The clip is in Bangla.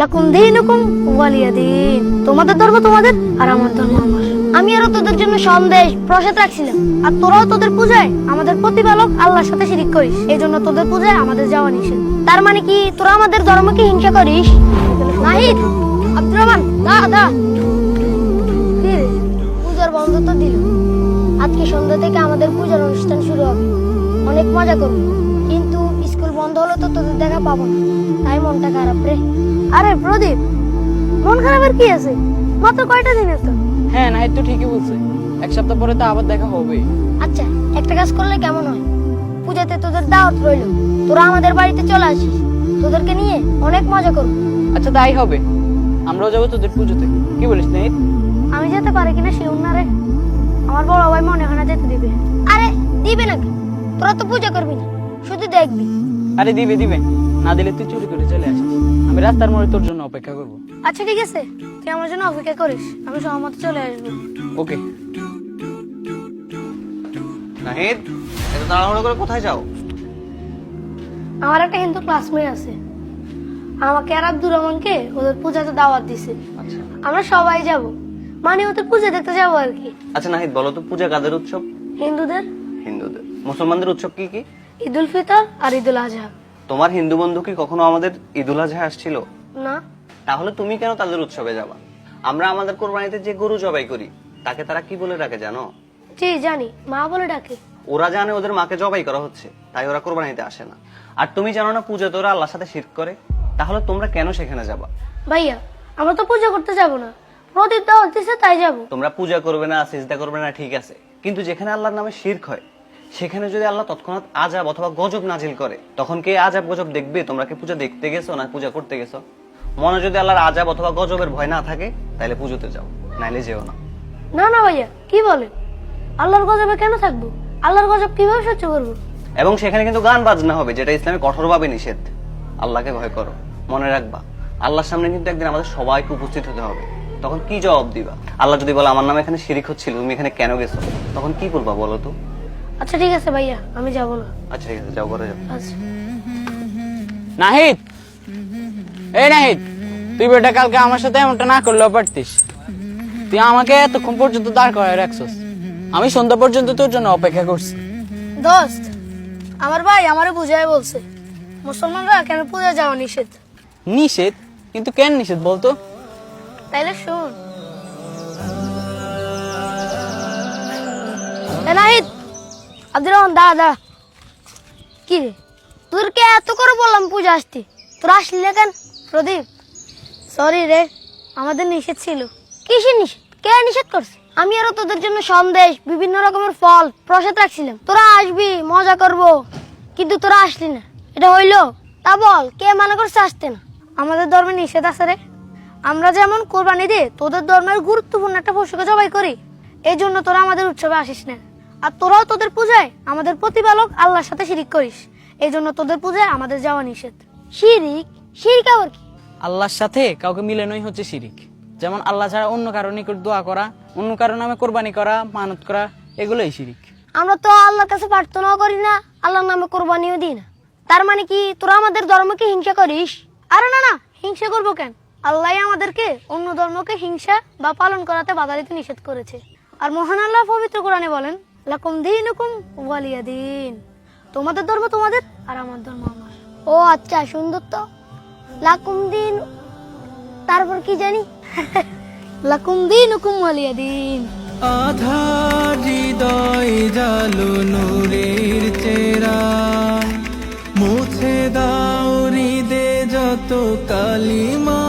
লাকুম দীনুকুম ওয়ালিয়া দিন। তোমাদের ধর্ম তোমাদের আর আমার ধর্ম আমার। আমি আরো তোদের জন্য সন্দেশ প্রসাদ রাখছিলাম, আর তোরাও তোদের পূজায় আমাদের প্রতিপালক আল্লাহর সাথে শিরিক করিস, এই জন্য তোদের পূজায় আমাদের যাওয়া নিষেধ। তার মানে কি তোরা আমাদের ধর্মকে হিংসা করিস? নাহিদ, আব্দুর রহমান, দা দা পূজার বন্ধ তো দিল। আজকে সন্ধ্যা থেকে আমাদের পূজার অনুষ্ঠান শুরু হবে, অনেক মজা করব। কিন্তু স্কুল বন্ধ হলে তো তোদের দেখা পাবো না, তাই মনটা খারাপ রে। আরে প্রদীপ, মন খারাপের কি আছে? মাত্র কয়টা দিন তো। হ্যাঁ, নাহিদ তো ঠিকই বলছে, এক সপ্তাহ পরে তো আবার দেখা হবে। আচ্ছা, একটা কাজ করলে কেমন হয়? পূজাতে তোদের দাওয়াত রইলো, তোরা আমাদের বাড়িতে চলে আসিস, তোদেরকে নিয়ে অনেক মজা করব। আচ্ছা, তাই হবে, আমরাও যাবো তোদের পুজোতে। কি বলিস নাহিদ? আমি যেতে পারি কিনা শিউর না রে, আমার বড় ভাই মনে হয় না যেতে দিবে। আরে দিবে না, তোরা তো পূজা করবি না, শুধু দেখবি। আরে দিবে দিবে, না দিলে তুই চুরি করে চলে আসিস, আমি রাস্তার মোড়ে তোর জন্য অপেক্ষা করবো। আচ্ছা ঠিক আছে, তুই আমার জন্য অপেক্ষা করিস, আমি সহমত চলে আসবো। ওকে। নাহিদ, এত তাড়াহুড়ো করে কোথায় যাও? আমার একটা হিন্দু ক্লাসমেট আছে, আমাকে আর আব্দুর রহমানকে ওদের পূজাতে দাওয়াত দিছে। আচ্ছা আমরা সবাই যাব, মানে ওদের পূজা দেখতে যাবো আর কি। আচ্ছা নাহিদ, বলো তো পূজা কাদের উৎসব? হিন্দুদের। হিন্দুদের। মুসলমানদের উৎসব কি কি? ঈদুল ফিতর আর ঈদুল আজহা। তোমার হিন্দু বন্ধু কি কখনো আমাদের ঈদুল আজহা আসছিল? না। তাহলে তুমি কেন তাদের উৎসবে যাবা? আমরা আমাদের কোরবানিতে যে গরু জবাই করি তাকে তারা কি বলে ডাকে জানো? জি জানি, মা বলে ডাকে। ওরা জানে ওদের মাকে জবাই করা হচ্ছে, তাই ওরা কোরবানিতে আসে না। আর তুমি জানো না পূজাতে ওরা আল্লাহর সাথে শিরক করে? তাহলে তোমরা কেন সেখানে যাবা? ভাইয়া, আমরা তো পূজা করতে যাব না, প্রদীপ দাওয়াত দিছে তাই যাব। তোমরা পূজা করবে না, সিজদা করবে না, ঠিক আছে, কিন্তু যেখানে আল্লাহর নামে শিরক হয় সেখানে যদি আল্লাহ তৎক্ষণাৎ আযাব অথবা গজব নাজিল করে, তখন কে আযাব গজব দেখবে? তোমরা কি পূজা দেখতে গেছো না পূজা করতে গেছো? মনে যদি আল্লাহর আযাব অথবা গজবের ভয় না থাকে তাহলে পুজোতে যাও, নাইলে যেও না। না না ভাইয়া, কি বলে? আল্লাহর গজবে কেন থাকবো? আল্লাহর গজব কিভাবে সহ্য করবো? এবং সেখানে কিন্তু গান বাজনা হবে, যেটা ইসলামে কঠোরভাবে নিষেধ। আল্লাহকে ভয় করো, মনে রাখবা আল্লাহর সামনে কিন্তু একদিন আমাদের সবাইকে উপস্থিত হতে হবে। তখন কি জবাব দিবা? আল্লাহ যদি বলে আমার নামে এখানে শিরিক হচ্ছিল, তুমি এখানে কেন গেছো, তখন কি বলবা বলো তো? আচ্ছা ঠিক আছে ভাইয়া, আমি যাব না। আচ্ছা ঠিক আছে, যাও করে যাও। আচ্ছা। নাহিদ, এই নাহিদ, তুই বেটা কালকে আমার সাথে এমনটা না করলেও পারতিস। তুই আমাকে এতক্ষণ পর্যন্ত দাঁড় করায় রাখছস, আমি সন্ধ্যা পর্যন্ত তোর জন্য অপেক্ষা করছি। দোস্ত, আমার ভাই আমারে বুঝায় বলছে মুসলমানরা কেন পূজা যাওয়া নিষেধ। নিষেধ? কিন্তু কেন নিষেধ বলতো? তাইলে শুন। নাহিদ, আব্দুর রহমান, দা কি রে, তোদেরকে এত করে বললাম পূজা আসতে, তোরা আসলি না কেন? প্রদীপ, সরি রে, আমাদের নিষেধ ছিল। কিসের নিষেধ? কে নিষেধ করছে? আমি আরো তোদের জন্য সন্দেশ, বিভিন্ন রকমের ফল প্রসাদ রাখছিলাম, তোরা আসবি মজা করব, কিন্তু তোরা আসলি না, এটা হইলো? তা বল, কে মানা করছে আসতে না? আমাদের ধর্মে নিষেধ আছে রে। আমরা যেমন কোরবানি দিয়ে তোদের ধর্মের গুরুত্বপূর্ণ একটা পশুকে জবাই করি, এই জন্য তোরা আমাদের উৎসবে আসিস না। আর তোরাও তোদের পূজায় আমাদের প্রতিপালক আল্লাহর সাথে শিরিক করিস, এই জন্য তোদের পূজায় আমাদের যাওয়া নিষেধ। শিরিক? শিরিক আবার কি? আল্লাহর সাথে কাউকে মিলানোই হচ্ছে শিরিক। যেমন আল্লাহ ছাড়া অন্য কারো নিকট দোয়া করা, অন্য কারো নামে কোরবানি করা, মানত করা, এগুলোই শিরিক। আমরা তো আল্লাহর কাছে প্রার্থনাও করি না, আল্লাহর নামে কোরবানিও দিই না। তার মানে কি তোরা আমাদের ধর্মকে হিংসা করিস? আরে না না, হিংসা করবো কেন? আল্লাহ আমাদেরকে অন্য ধর্মকে হিংসা বা পালন করাতে বাধা দিতে নিষেধ করেছে। আর মহান আল্লাহ পবিত্র কোরআনে বলেন, লাকুম দীনুকুম ওয়ালিয়া দিন। তোমাদের ধর্ম তোমাদের আর আমার ধর্ম আমার। ও আচ্ছা, সুন্দর তো। লাকুম দিন, তারপর কি জানি? লাকুম দীনুকুম ওয়ালিয়া দিন। আধার হৃদয় জালো নূরের চেরা, মুছে দাও হৃদে যত কালিমা।